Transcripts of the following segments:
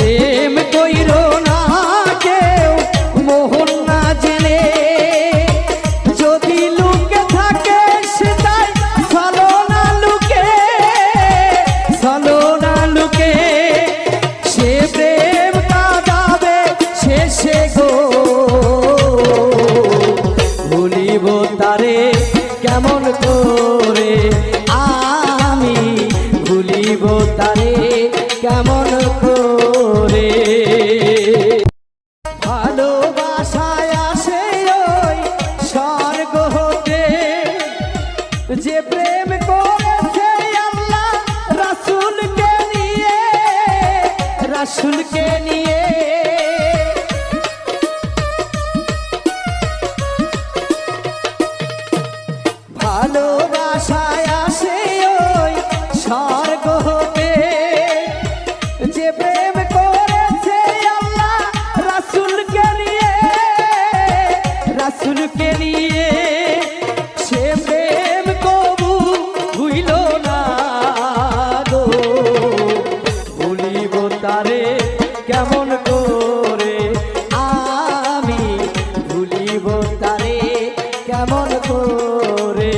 প্রেম কইরো না কেউ মোহন না জেনে, যদি লুকে থাকে সেটাই চলো না লুকে, চলো না লুকে। সে প্রেম কাঁদাবে শেষে গো, ভুলিব তারে কেমন করে, আমি ভুলিব তারে কেমন করে। ভালোবাসায় আসে ওই স্বর্গ হতে, যে প্রেম করেছে আল্লাহ রাসূলকে নিয়ে, রাসূলকে নিয়ে। ভালোবাসায় আসে ওই স্বর্গ হতে, যে প্রেম করেছে আল্লাহ রাসূলকে নিয়ে, রাসূলকে নিয়ে। সে প্রেম কবু ভুইল না গো, ভুলিব তারে কেমন করে, আমি ভুলিব তারে কেমন করে।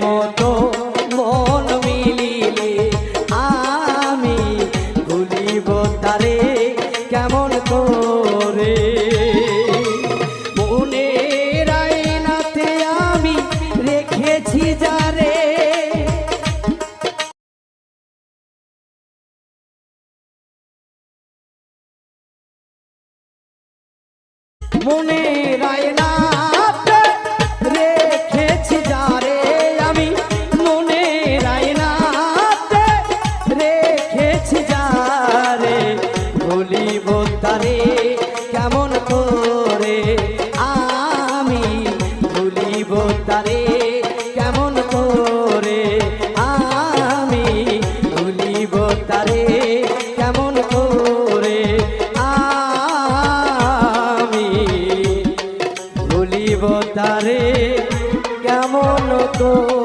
মতো মন মিলিলে আমি ভুলিব তারে কেমন করে। মনের আয়নাতে আমি রেখেছি যারে, মনের আয়নাতে রেখেছি যারে আমি, মনের আয়নাতে রেখেছি যারে ভুলিব তারে কেমন করে, আমি ভুলিব তারে কেমন করে, আমি ভুলিব তারে কেমন করে, আমি ভুলিব তারে কেমন করে।